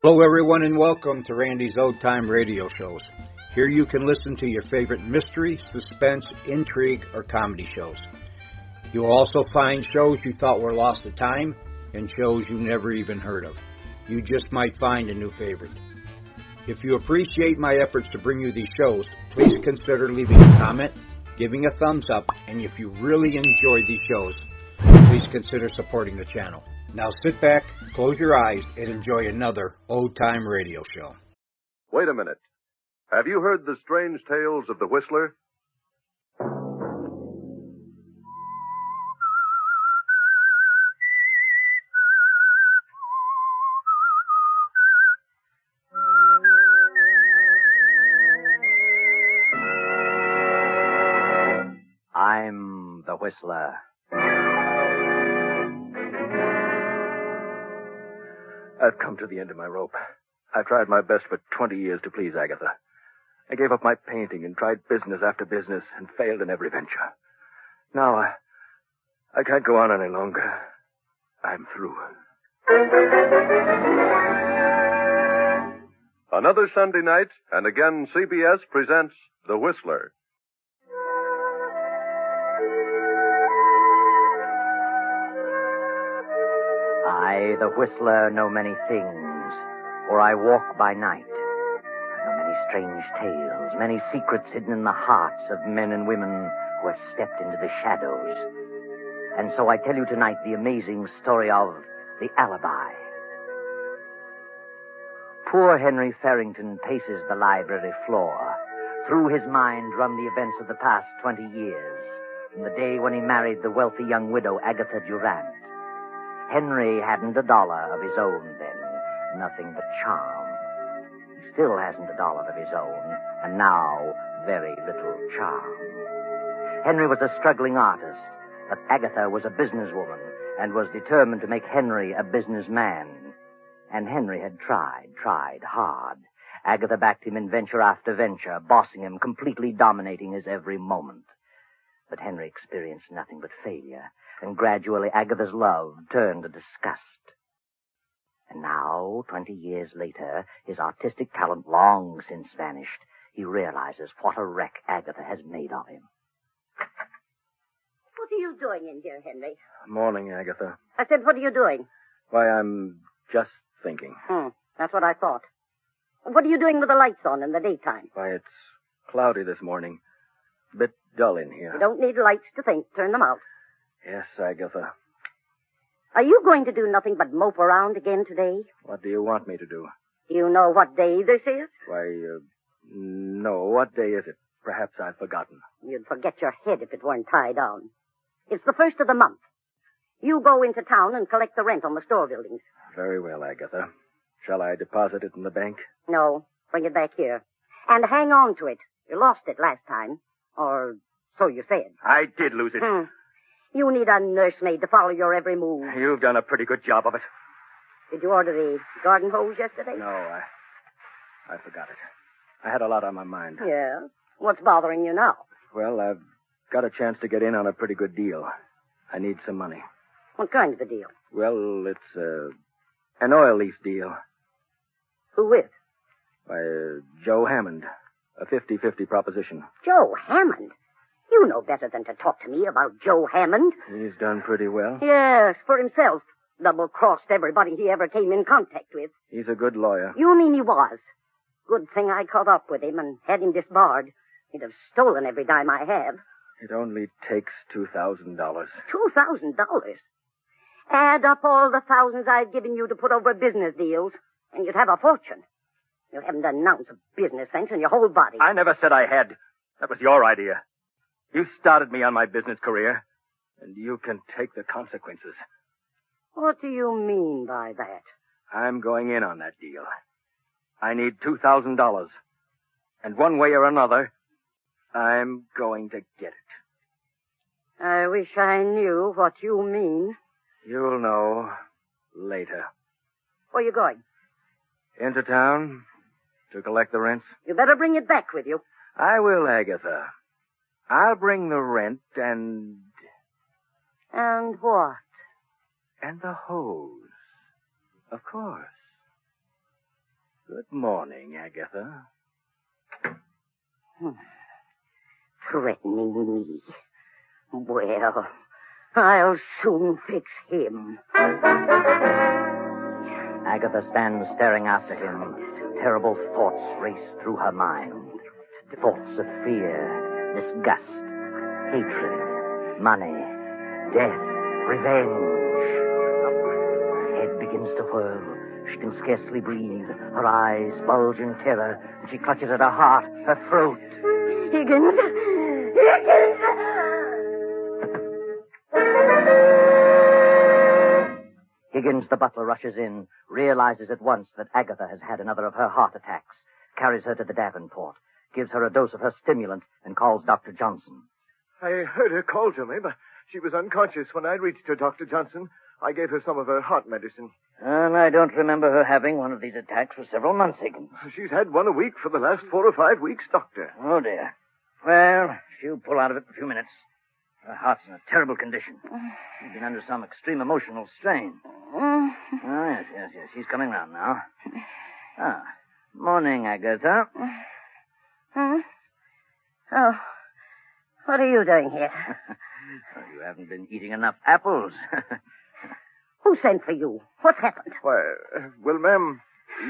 Hello, everyone, and welcome to Randy's Old Time Radio Shows. Here you can listen to your favorite mystery, suspense, intrigue, or comedy shows. You'll also find shows you thought were lost to time and shows you never even heard of. You just might find a new favorite. If you appreciate my efforts to bring you these shows, please consider leaving a comment, giving a thumbs up, and if you really enjoy these shows, please consider supporting the channel. Now sit back, close your eyes, and enjoy another old-time radio show. Wait a minute. Have you heard the strange tales of the Whistler? I'm the Whistler. I've come to the end of my rope. I've tried my best for 20 years to please Agatha. I gave up my painting and tried business after business and failed in every venture. Now I can't go on any longer. I'm through. Another Sunday night, and again CBS presents The Whistler. I, the Whistler, know many things, for I walk by night. I know many strange tales, many secrets hidden in the hearts of men and women who have stepped into the shadows. And so I tell you tonight the amazing story of The Alibi. Poor Henry Farrington paces the library floor. Through his mind run the events of the past 20 years, from the day when he married the wealthy young widow Agatha Durant. Henry hadn't $1 of his own then, nothing but charm. He still hasn't $1 of his own, and now very little charm. Henry was a struggling artist, but Agatha was a businesswoman and was determined to make Henry a businessman. And Henry had tried hard. Agatha backed him in venture after venture, bossing him, completely dominating his every moment. But Henry experienced nothing but failure, and gradually Agatha's love turned to disgust. And now, 20 years later, his artistic talent long since vanished, he realizes what a wreck Agatha has made of him. What are you doing in here, Henry? Morning, Agatha. I said, what are you doing? Why, I'm just thinking. That's what I thought. What are you doing with the lights on in the daytime? Why, it's cloudy this morning. A bit dull in here. You don't need lights to think. Turn them out. Yes, Agatha. Are you going to do nothing but mope around again today? What do you want me to do? Do you know what day this is? Why, no. What day is it? Perhaps I've forgotten. You'd forget your head if it weren't tied down. It's the 1st of the month. You go into town and collect the rent on the store buildings. Very well, Agatha. Shall I deposit it in the bank? No. Bring it back here. And hang on to it. You lost it last time. Or so you said. I did lose it. You need a nursemaid to follow your every move. You've done a pretty good job of it. Did you order the garden hose yesterday? No, I forgot it. I had a lot on my mind. Yeah? What's bothering you now? Well, I've got a chance to get in on a pretty good deal. I need some money. What kind of a deal? Well, it's an oil lease deal. Who with? By Joe Hammond. A 50-50 proposition. Joe Hammond? You know better than to talk to me about Joe Hammond. He's done pretty well. Yes, for himself. Double-crossed everybody he ever came in contact with. He's a good lawyer. You mean he was? Good thing I caught up with him and had him disbarred. He'd have stolen every dime I have. It only takes $2,000. $2,000? Add up all the thousands I've given you to put over business deals, and you'd have a fortune. You haven't an ounce of business sense in your whole body. I never said I had. That was your idea. You started me on my business career, and you can take the consequences. What do you mean by that? I'm going in on that deal. I need $2,000. And one way or another, I'm going to get it. I wish I knew what you mean. You'll know later. Where you going? Into town to collect the rents. You better bring it back with you. I will, Agatha. I'll bring the rent and... And what? And the hose. Of course. Good morning, Agatha. Threatening me. Well, I'll soon fix him. Agatha stands staring after him. Terrible thoughts race through her mind. Thoughts of fear, disgust, hatred, money, death, revenge. Her head begins to whirl. She can scarcely breathe. Her eyes bulge in terror. And she clutches at her heart, her throat. Higgins! Higgins! Higgins, the butler, rushes in, realizes at once that Agatha has had another of her heart attacks, carries her to the Davenport, gives her a dose of her stimulant, and calls Dr. Johnson. I heard her call to me, but she was unconscious when I reached her, Dr. Johnson. I gave her some of her heart medicine. And I don't remember her having one of these attacks for several months, Higgins. She's had one a week for the last 4 or 5 weeks, Doctor. Oh, dear. Well, she'll pull out of it in a few minutes. Her heart's in a terrible condition. She's been under some extreme emotional strain. Oh, yes. She's coming round now. Ah, morning, Agatha. Oh, what are you doing here? Well, you haven't been eating enough apples. Who sent for you? What's happened? Why, well, ma'am,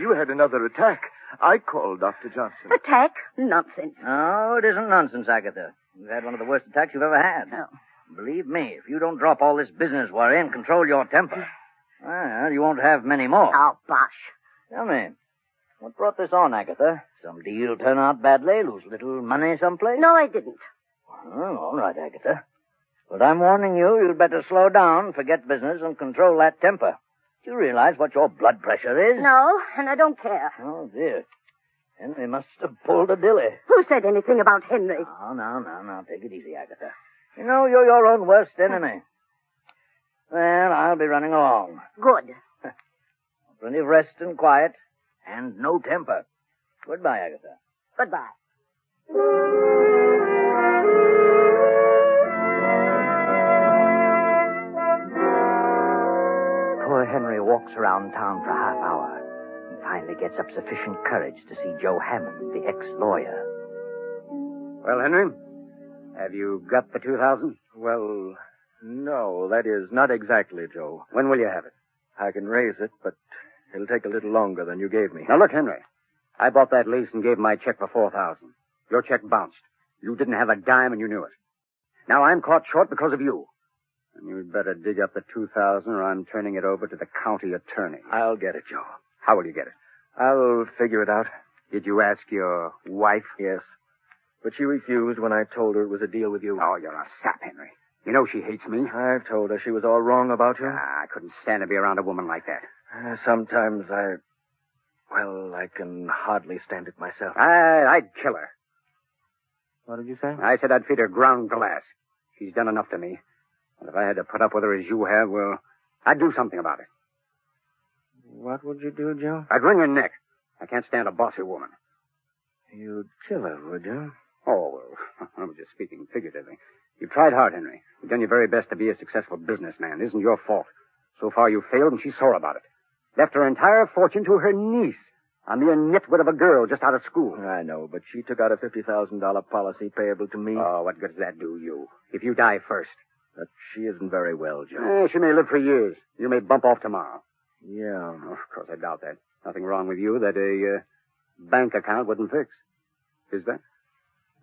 you had another attack. I called Dr. Johnson. Attack? Nonsense. No, it isn't nonsense, Agatha. You've had one of the worst attacks you've ever had. Oh. Believe me, if you don't drop all this business worry and control your temper, well, you won't have many more. Oh, bosh. Tell me, what brought this on, Agatha? Some deal turn out badly, lose little money someplace? No, I didn't. Well, all right, Agatha. But I'm warning you, you'd better slow down, forget business, and control that temper. Do you realize what your blood pressure is? No, and I don't care. Oh, dear. Henry must have pulled a dilly. Who said anything about Henry? Oh, no. Take it easy, Agatha. You know, you're your own worst enemy. Well, I'll be running along. Good. Plenty of rest and quiet, and no temper. Goodbye, Agatha. Goodbye. Poor Henry walks around town for a half hour and finally gets up sufficient courage to see Joe Hammond, the ex-lawyer. Well, Henry, have you got the 2,000? Well, no, that is not exactly, Joe. When will you have it? I can raise it, but it'll take a little longer than you gave me. Now, look, Henry. I bought that lease and gave my check for 4,000. Your check bounced. You didn't have a dime and you knew it. Now I'm caught short because of you. And you'd better dig up the 2,000 or I'm turning it over to the county attorney. I'll get it, Joe. How will you get it? I'll figure it out. Did you ask your wife? Yes. But she refused when I told her it was a deal with you. Oh, you're a sap, Henry. You know she hates me. I've told her she was all wrong about you. I couldn't stand to be around a woman like that. Sometimes I can hardly stand it myself. I'd kill her. What did you say? I said I'd feed her ground glass. She's done enough to me. And if I had to put up with her as you have, well, I'd do something about it. What would you do, Joe? I'd wring her neck. I can't stand a bossy woman. You'd kill her, would you? Oh, well, I was just speaking figuratively. You've tried hard, Henry. You've done your very best to be a successful businessman. It isn't your fault. So far, you failed, and she's sore about it. Left her entire fortune to her niece, a mere nitwit of a girl just out of school. I know, but she took out a $50,000 policy payable to me. Oh, what good does that do you? If you die first. But she isn't very well, Joe. She may live for years. You may bump off tomorrow. Yeah. Oh, of course, I doubt that. Nothing wrong with you that a bank account wouldn't fix. Is that?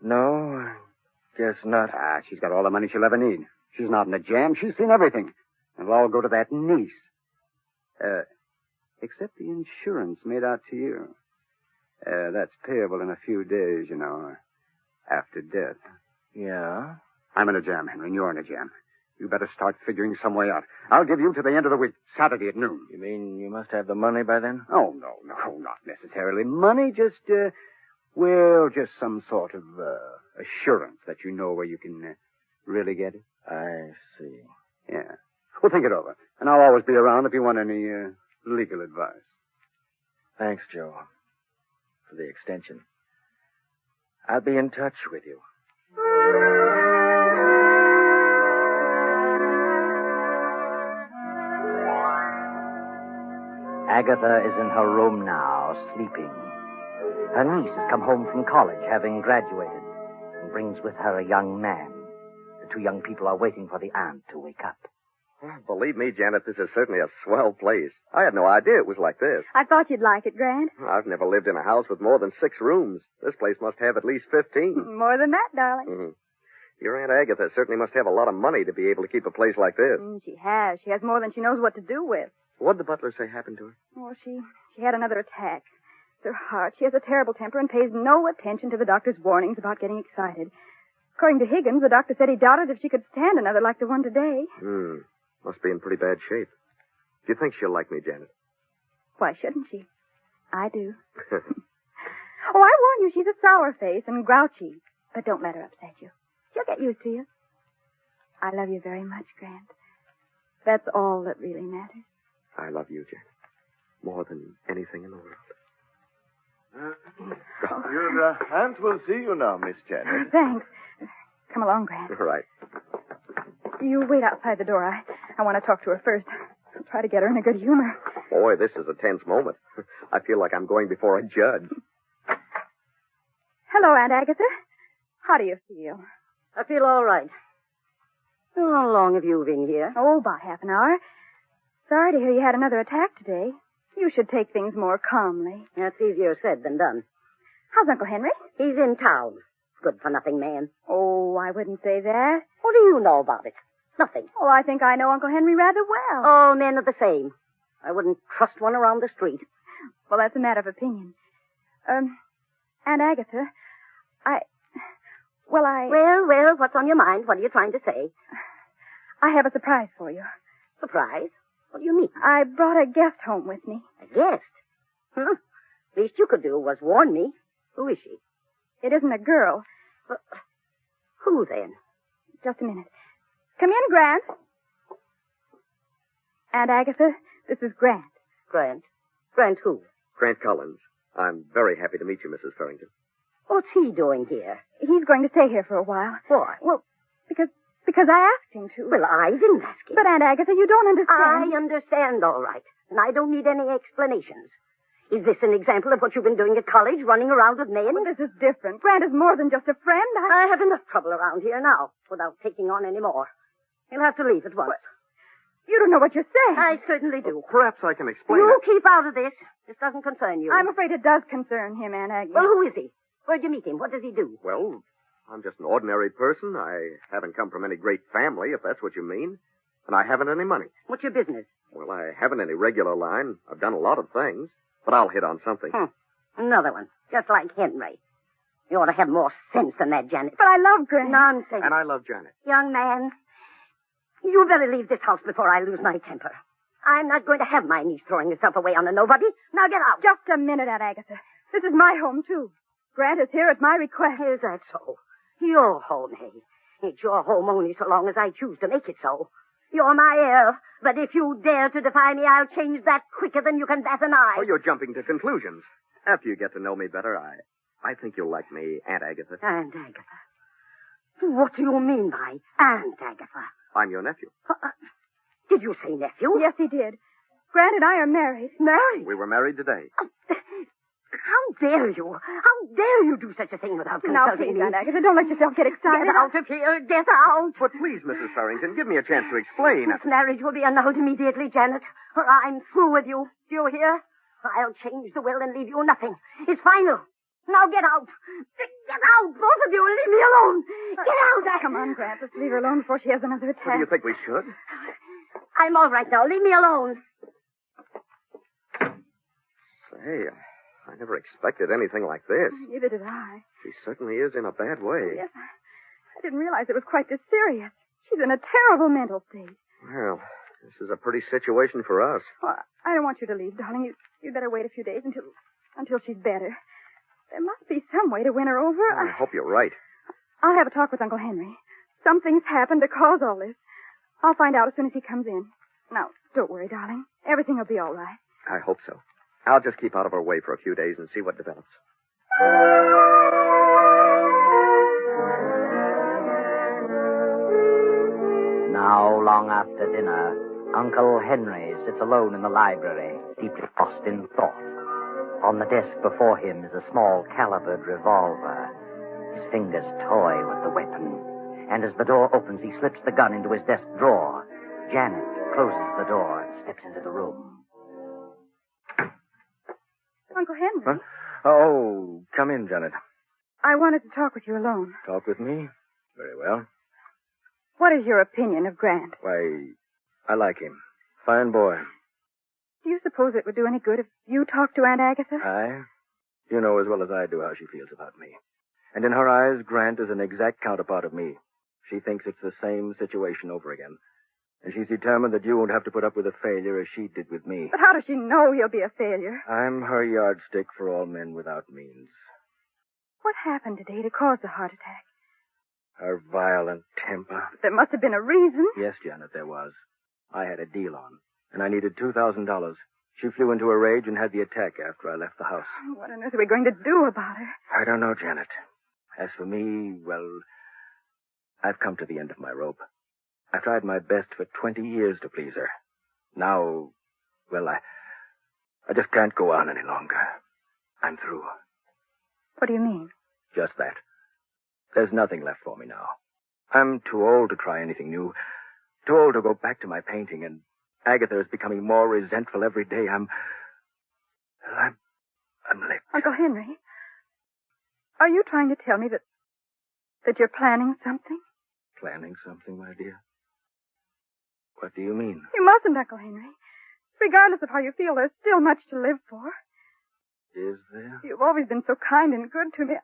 No, I guess not. She's got all the money she'll ever need. She's not in a jam. She's seen everything. It'll all go to that niece. Except the insurance made out to you. That's payable in a few days, you know, after death. Yeah? I'm in a jam, Henry, and you're in a jam. You better start figuring some way out. I'll give you to the end of the week, Saturday at noon. You mean you must have the money by then? Oh, no, not necessarily money. Just some sort of assurance that you know where you can really get it. I see. Yeah. Well, think it over. And I'll always be around if you want any legal advice. Thanks, Joe, for the extension. I'll be in touch with you. Agatha is in her room now, house, sleeping. Her niece has come home from college, having graduated, and brings with her a young man. The two young people are waiting for the aunt to wake up. Well, believe me, Janet, this is certainly a swell place. I had no idea it was like this. I thought you'd like it, Grant. I've never lived in a house with more than 6 rooms. This place must have at least 15. More than that, darling. Mm-hmm. Your Aunt Agatha certainly must have a lot of money to be able to keep a place like this. She has. She has more than she knows what to do with. What'd the butler say happened to her? Oh, she had another attack. It's her heart. She has a terrible temper and pays no attention to the doctor's warnings about getting excited. According to Higgins, the doctor said he doubted if she could stand another like the one today. Must be in pretty bad shape. Do you think she'll like me, Janet? Why shouldn't she? I do. Oh, I warn you, she's a sour face and grouchy. But don't let her upset you. She'll get used to you. I love you very much, Grant. That's all that really matters. I love you, Janet. More than anything in the world. Your aunt will see you now, Miss Janet. Thanks. Come along, Grant. Right. You wait outside the door. I want to talk to her first. I'll try to get her in a good humor. Boy, this is a tense moment. I feel like I'm going before a judge. Hello, Aunt Agatha. How do you feel? I feel all right. How long have you been here? Oh, about half an hour. Sorry to hear you had another attack today. You should take things more calmly. That's easier said than done. How's Uncle Henry? He's in town. Good-for-nothing man. Oh, I wouldn't say that. What do you know about it? Nothing. Oh, I think I know Uncle Henry rather well. All men are the same. I wouldn't trust one around the street. Well, that's a matter of opinion. Aunt Agatha, Well, what's on your mind? What are you trying to say? I have a surprise for you. Surprise? What do you mean? I brought a guest home with me. A guest? Least you could do was warn me. Who is she? It isn't a girl. Who then? Just a minute. Come in, Grant. Aunt Agatha, this is Grant. Grant? Grant who? Grant Collins. I'm very happy to meet you, Mrs. Farrington. What's he doing here? He's going to stay here for a while. Why? Well, because I asked him to. Well, I didn't ask him. But, Aunt Agatha, you don't understand. I understand, all right. And I don't need any explanations. Is this an example of what you've been doing at college, running around with men? Well, this is different. Grant is more than just a friend. I have enough trouble around here now, without taking on any more. You'll have to leave at once. You don't know what you're saying. I certainly do. Perhaps I can explain You it. keep out of this. This doesn't concern you. I'm afraid it does concern him, Aunt Agatha. Well, who is he? Where'd you meet him? What does he do? Well, I'm just an ordinary person. I haven't come from any great family, if that's what you mean. And I haven't any money. What's your business? Well, I haven't any regular line. I've done a lot of things. But I'll hit on something. Another one. Just like Henry. You ought to have more sense than that, Janet. But I love Grant. Nonsense. And I love Janet. Young man, you better leave this house before I lose my temper. I'm not going to have my niece throwing herself away on a nobody. Now get out. Just a minute, Aunt Agatha. This is my home, too. Grant is here at my request. Is that so? Your home, hey? It's your home only so long as I choose to make it so. You're my heir, but if you dare to defy me, I'll change that quicker than you can bat an eye. Oh, you're jumping to conclusions. After you get to know me better, I think you'll like me, Aunt Agatha. Aunt Agatha? What do you mean by Aunt Agatha? I'm your nephew. Did you say nephew? Yes, he did. Grant and I are married. Married? We were married today. How dare you? How dare you do such a thing without Now, consulting please, me? Aunt Agatha, don't let yourself get excited. Get out of here. Get out. But please, Mrs. Farrington, give me a chance to explain. This marriage will be annulled immediately, Janet, or I'm through with you. Do you hear? I'll change the will and leave you nothing. It's final. Now get out. Get out, both of you, and leave me alone. Get out. Come on, Grant. Let's leave her alone before she has another attack. What do you think we should? I'm all right now. Leave me alone. Say, I never expected anything like this. Neither did I. She certainly is in a bad way. Yes, I didn't realize it was quite this serious. She's in a terrible mental state. Well, this is a pretty situation for us. Well, I don't want you to leave, darling. You'd better wait a few days until she's better. There must be some way to win her over. I hope you're right. I'll have a talk with Uncle Henry. Something's happened to cause all this. I'll find out as soon as he comes in. Now, don't worry, darling. Everything will be all right. I hope so. I'll just keep out of her way for a few days and see what develops. Now, long after dinner, Uncle Henry sits alone in the library, deeply lost in thought. On the desk before him is a small calibered revolver. His fingers toy with the weapon. And as the door opens, he slips the gun into his desk drawer. Janet closes the door and steps into the room. Uncle Henry. Huh? Oh, come in, Janet. I wanted to talk with you alone. Talk with me? Very well. What is your opinion of Grant? Why, I like him. Fine boy. Do you suppose it would do any good if you talked to Aunt Agatha? Aye. You know as well as I do how she feels about me. And in her eyes, Grant is an exact counterpart of me. She thinks it's the same situation over again. And she's determined that you won't have to put up with a failure as she did with me. But how does she know he'll be a failure? I'm her yardstick for all men without means. What happened today to cause the heart attack? Her violent temper. There must have been a reason. Yes, Janet, there was. I had a deal on, and I needed $2,000. She flew into a rage and had the attack after I left the house. What on earth are we going to do about her? I don't know, Janet. As for me, well, I've come to the end of my rope. I've tried my best for 20 years to please her. Now, well, I just can't go on any longer. I'm through. What do you mean? Just that. There's nothing left for me now. I'm too old to try anything new. Too old to go back to my painting, and Agatha is becoming more resentful every day. I'm licked. Uncle Henry, are you trying to tell me that you're planning something? Planning something, my dear? What do you mean? You mustn't, Uncle Henry. Regardless of how you feel, there's still much to live for. Is there? You've always been so kind and good to me.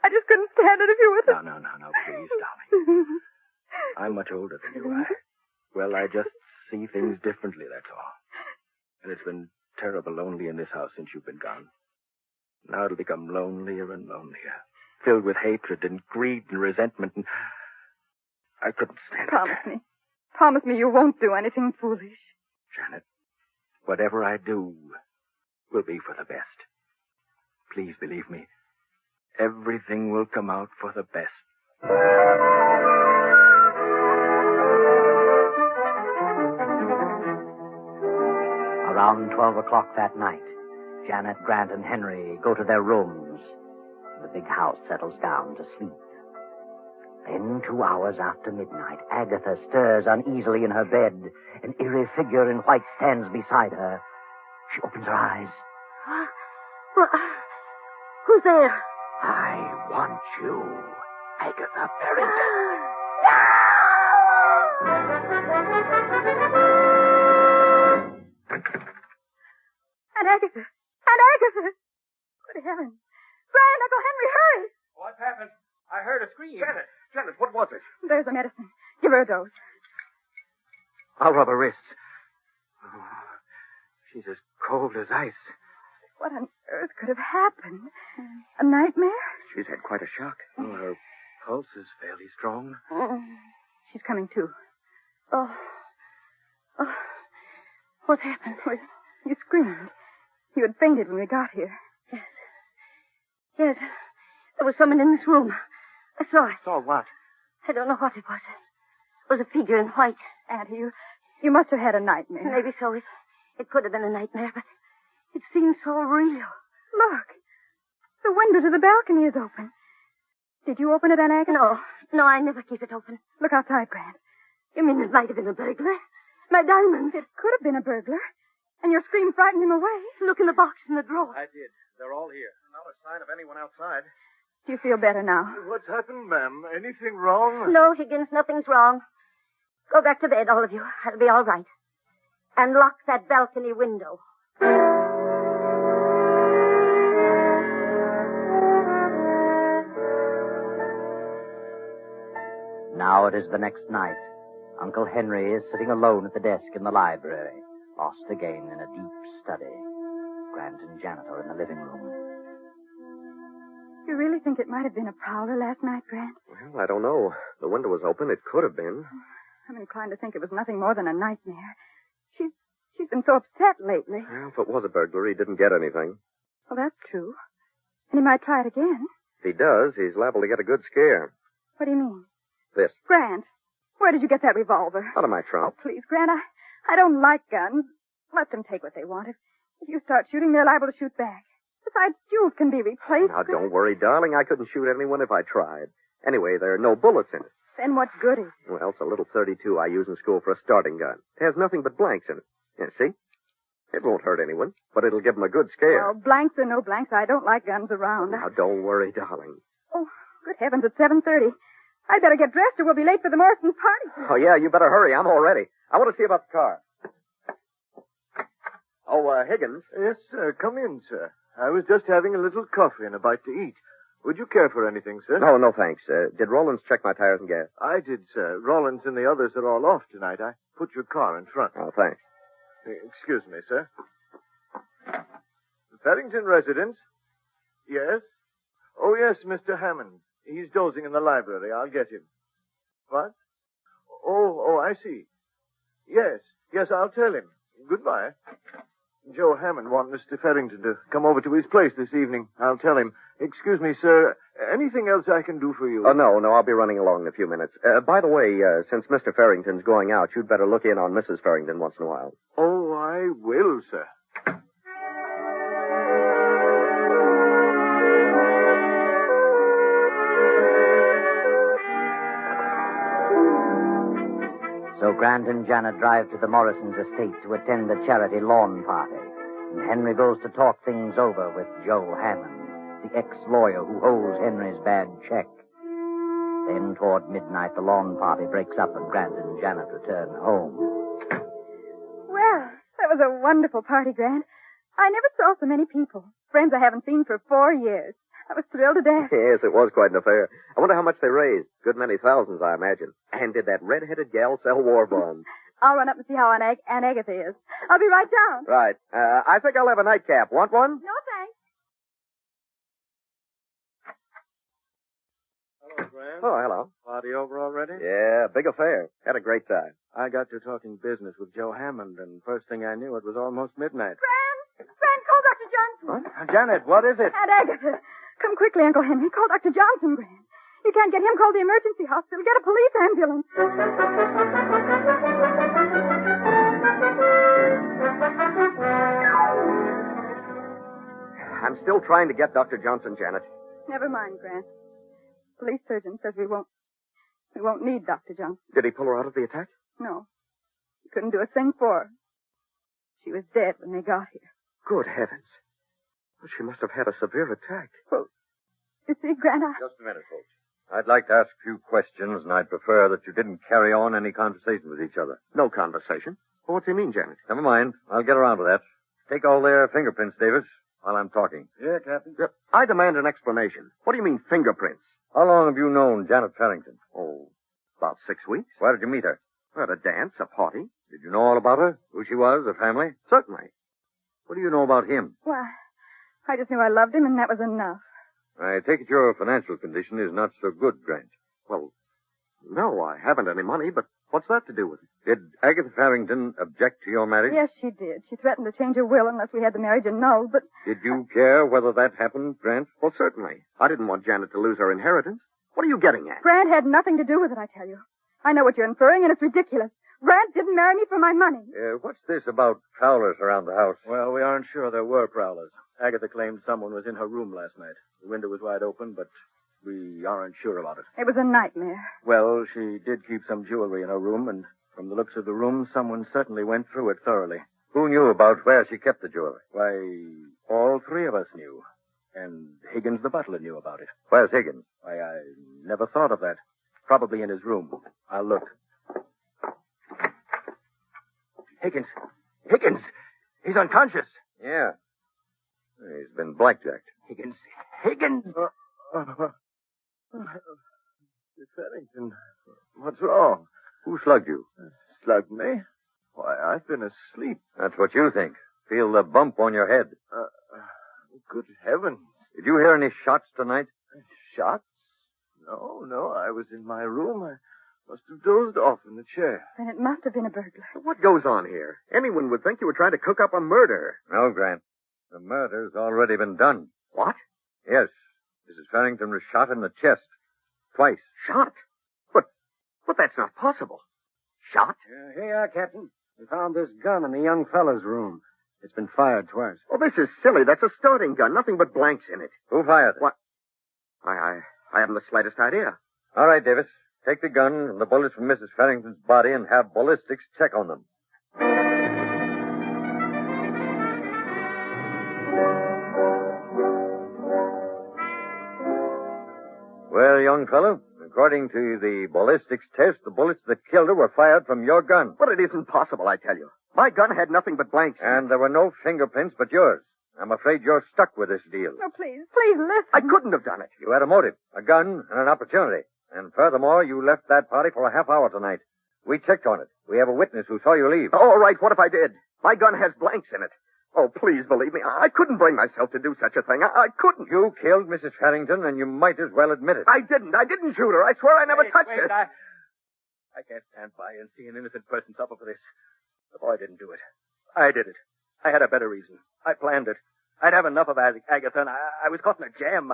I just couldn't stand it if you were... No, please, darling. I'm much older than you are. Well, I just see things differently, that's all. And it's been terrible lonely in this house since you've been gone. Now it'll become lonelier and lonelier, filled with hatred and greed and resentment, and I couldn't stand it. Promise me you won't do anything foolish. Janet, whatever I do will be for the best. Please believe me. Everything will come out for the best. Around 12 o'clock that night, Janet, Grant, and Henry go to their rooms. The big house settles down to sleep. Then, 2 hours after midnight, Agatha stirs uneasily in her bed. An eerie figure in white stands beside her. She opens her eyes. Well, who's there? I want you, Agatha Barrington. Aunt Agatha! Aunt Agatha! Good heavens. Brian, Uncle Henry, hurry! What happened? I heard a scream. Janet, what was it? There's the medicine. Give her a dose. I'll rub her wrists. Oh, she's as cold as ice. What on earth could have happened? A nightmare? She's had quite a shock. Oh, her pulse is fairly strong. She's coming to. Oh. What happened? Well, you screamed. You had fainted when we got here. Yes. There was someone in this room. I saw it. Saw what? I don't know what it was. It was a figure in white. Auntie, you must have had a nightmare. Maybe so. It could have been a nightmare, but it seemed so real. Look. The window to the balcony is open. Did you open it, Aunt Agatha? No, I never keep it open. Look outside, Grant. You mean it might have been a burglar? My diamonds. It could have been a burglar. And your scream frightened him away. Look in the box in the drawer. I did. They're all here. Not a sign of anyone outside. Do you feel better now? What's happened, ma'am? Anything wrong? No, Higgins, nothing's wrong. Go back to bed, all of you. I'll be all right. And lock that balcony window. Now it is the next night. Uncle Henry is sitting alone at the desk in the library, lost again in a deep study. Grant and Janet are in the living room. You really think it might have been a prowler last night, Grant? Well, I don't know. The window was open. It could have been. I'm inclined to think it was nothing more than a nightmare. She's been so upset lately. Well, if it was a burglary, he didn't get anything. Well, that's true. And he might try it again. If he does, he's liable to get a good scare. What do you mean? This. Grant, where did you get that revolver? Out of my trunk. Oh, please, Grant, I don't like guns. Let them take what they want. If If you start shooting, they're liable to shoot back. Besides, jewels can be replaced. Now, don't worry, darling. I couldn't shoot anyone if I tried. Anyway, there are no bullets in it. Then what good is it? Well, it's a little .32 I use in school for a starting gun. It has nothing but blanks in it. Yeah, see? It won't hurt anyone, but it'll give them a good scare. Well, blanks or no blanks, I don't like guns around. Now, don't worry, darling. Oh, good heavens, it's 7:30. I'd better get dressed or we'll be late for the Morrison's party. Oh, yeah, you better hurry. I'm all ready. I want to see about the car. Oh, Higgins. Yes, sir. Come in, sir. I was just having a little coffee and a bite to eat. Would you care for anything, sir? No, thanks. Did Rollins check my tires and gas? I did, sir. Rollins and the others are all off tonight. I put your car in front. Oh, thanks. Excuse me, sir. The Farrington residence? Yes? Oh, yes, Mr. Hammond. He's dozing in the library. I'll get him. What? Oh, I see. Yes, I'll tell him. Goodbye. Joe Hammond wants Mr. Farrington to come over to his place this evening. I'll tell him. Excuse me, sir. Anything else I can do for you? Oh, no, I'll be running along in a few minutes. By the way, since Mr. Farrington's going out, you'd better look in on Mrs. Farrington once in a while. Oh, I will, sir. So Grant and Janet drive to the Morrisons' estate to attend a charity lawn party. And Henry goes to talk things over with Joe Hammond, the ex-lawyer who holds Henry's bad check. Then toward midnight, the lawn party breaks up and Grant and Janet return home. Well, that was a wonderful party, Grant. I never saw so many people. Friends I haven't seen for 4 years. I was thrilled to death. Yes, it was quite an affair. I wonder how much they raised. Good many thousands, I imagine. And did that red-headed gal sell war bonds? I'll run up and see how Aunt Agatha is. I'll be right down. Right. I think I'll have a nightcap. Want one? No, thanks. Hello, Grant. Oh, hello. Party over already? Yeah, big affair. Had a great time. I got to talking business with Joe Hammond, and first thing I knew, it was almost midnight. Grant, call Dr. Johnson. What? Janet, what is it? Aunt Agatha. Come quickly, Uncle Henry. Call Dr. Johnson, Grant. You can't get him, call the emergency hospital. Get a police ambulance. I'm still trying to get Dr. Johnson, Janet. Never mind, Grant. Police surgeon says we won't need Dr. Johnson. Did he pull her out of the attack? No. He couldn't do a thing for her. She was dead when they got here. Good heavens. Well, she must have had a severe attack. Well, you see, Grant, Just a minute, folks. I'd like to ask a few questions, and I'd prefer that you didn't carry on any conversation with each other. No conversation. Well, what's he mean, Janet? Never mind. I'll get around to that. Take all their fingerprints, Davis, while I'm talking. Yeah, Captain. I demand an explanation. What do you mean, fingerprints? How long have you known Janet Farrington? Oh, about 6 weeks. Where did you meet her? At a dance, a party. Did you know all about her? Who she was, her family? Certainly. What do you know about him? why, I just knew I loved him, and that was enough. I take it your financial condition is not so good, Grant. Well, no, I haven't any money, but what's that to do with it? Did Agatha Farrington object to your marriage? Yes, she did. She threatened to change her will unless we had the marriage annulled, but... Did you care whether that happened, Grant? Well, certainly. I didn't want Janet to lose her inheritance. What are you getting at? Grant had nothing to do with it, I tell you. I know what you're inferring, and it's ridiculous. Grant didn't marry me for my money. What's this about prowlers around the house? Well, we aren't sure there were prowlers. Agatha claimed someone was in her room last night. The window was wide open, but we aren't sure about it. It was a nightmare. Well, she did keep some jewelry in her room, and from the looks of the room, someone certainly went through it thoroughly. Who knew about where she kept the jewelry? Why, all three of us knew. And Higgins the butler knew about it. Where's Higgins? Why, I never thought of that. Probably in his room. I'll look. Higgins! Higgins! He's unconscious! Yeah. He's been blackjacked. Higgins! Higgins! Miss Farrington, what's wrong? Who slugged you? Slugged me? Why, I've been asleep. That's what you think. Feel the bump on your head. Good heavens. Did you hear any shots tonight? Shots? No, I was in my room. I must have dozed off in the chair. Then it must have been a burglar. What goes on here? Anyone would think you were trying to cook up a murder. No, Grant. The murder's already been done. What? Yes. Mrs. Farrington was shot in the chest. Twice. Shot? But that's not possible. Shot? Here you are, Captain. We found this gun in the young fellow's room. It's been fired twice. Oh, this is silly. That's a starting gun. Nothing but blanks in it. Who fired it? What? I haven't the slightest idea. All right, Davis. Take the gun and the bullets from Mrs. Farrington's body and have ballistics check on them. Well, young fellow, according to the ballistics test, the bullets that killed her were fired from your gun. But it isn't possible, I tell you. My gun had nothing but blanks. And there were no fingerprints but yours. I'm afraid you're stuck with this deal. Oh, please listen. I couldn't have done it. You had a motive, a gun, and an opportunity. And furthermore, you left that party for a half hour tonight. We checked on it. We have a witness who saw you leave. All right, what if I did? My gun has blanks in it. Oh, please believe me. I couldn't bring myself to do such a thing. I couldn't. You killed Mrs. Farrington, and you might as well admit it. I didn't. I didn't shoot her. I swear I never touched her. I can't stand by and see an innocent person suffer for this. The boy didn't do it. I did it. I had a better reason. I planned it. I'd have enough of Agatha, and I was caught in a jam.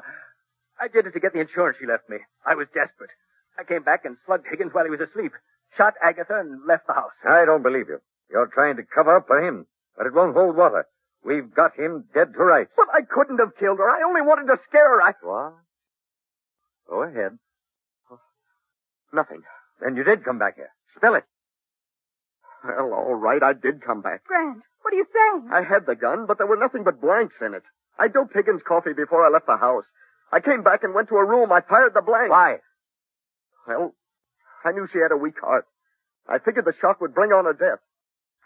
I did it to get the insurance she left me. I was desperate. I came back and slugged Higgins while he was asleep, shot Agatha, and left the house. I don't believe you. You're trying to cover up for him, but it won't hold water. We've got him dead to rights. But I couldn't have killed her. I only wanted to scare her. What? Go ahead. Nothing. Then you did come back here. Spill it. Well, all right, I did come back. Grant, what are you saying? I had the gun, but there were nothing but blanks in it. I doped Higgins' coffee before I left the house. I came back and went to her room. I fired the blanks. Why? Well, I knew she had a weak heart. I figured the shock would bring on her death.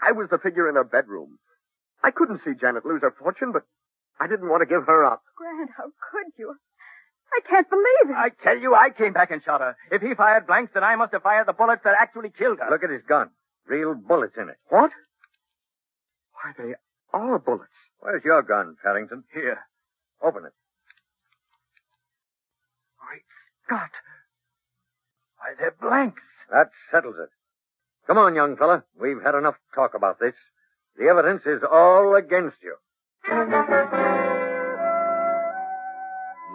I was the figure in her bedroom. I couldn't see Janet lose her fortune, but I didn't want to give her up. Grant, how could you? I can't believe it. I tell you, I came back and shot her. If he fired blanks, then I must have fired the bullets that actually killed her. Look at his gun. Real bullets in it. What? Why, they are bullets. Where's your gun, Farrington? Here. Open it. Great Scott. Why, they're blanks. That settles it. Come on, young fella. We've had enough talk about this. The evidence is all against you.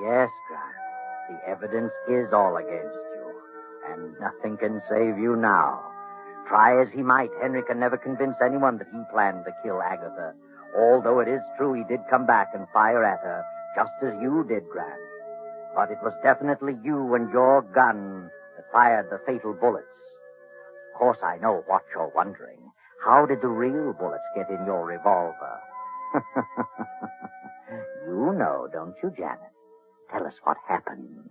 Yes, Grant. The evidence is all against you. And nothing can save you now. Try as he might, Henry can never convince anyone that he planned to kill Agatha. Although it is true he did come back and fire at her, just as you did, Grant. But it was definitely you and your gun that fired the fatal bullets. Of course, I know what you're wondering. How did the real bullets get in your revolver? You know, don't you, Janet? Tell us what happened.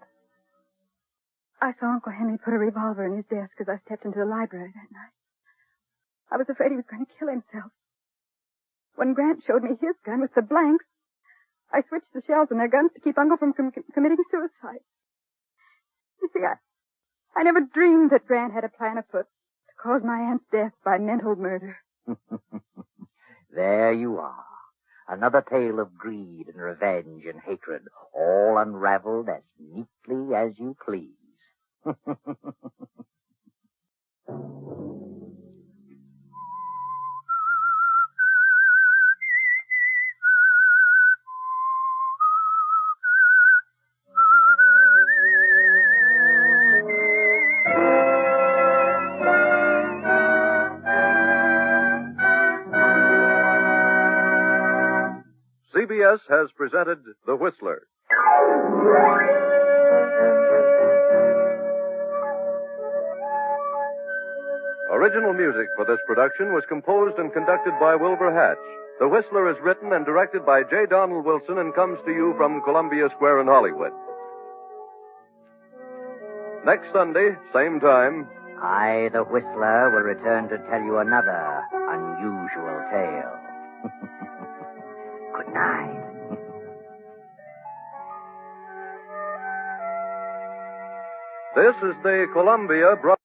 I saw Uncle Henry put a revolver in his desk as I stepped into the library that night. I was afraid he was going to kill himself. When Grant showed me his gun with the blanks, I switched the shells in their guns to keep Uncle from committing suicide. You see, I never dreamed that Grant had a plan afoot to cause my aunt's death by mental murder. There you are. Another tale of greed and revenge and hatred, all unraveled as neatly as you please. CBS has presented The Whistler. Original music for this production was composed and conducted by Wilbur Hatch. The Whistler is written and directed by J. Donald Wilson and comes to you from Columbia Square in Hollywood. Next Sunday, same time, I, the Whistler, will return to tell you another unusual tale. Good night. this is the Columbia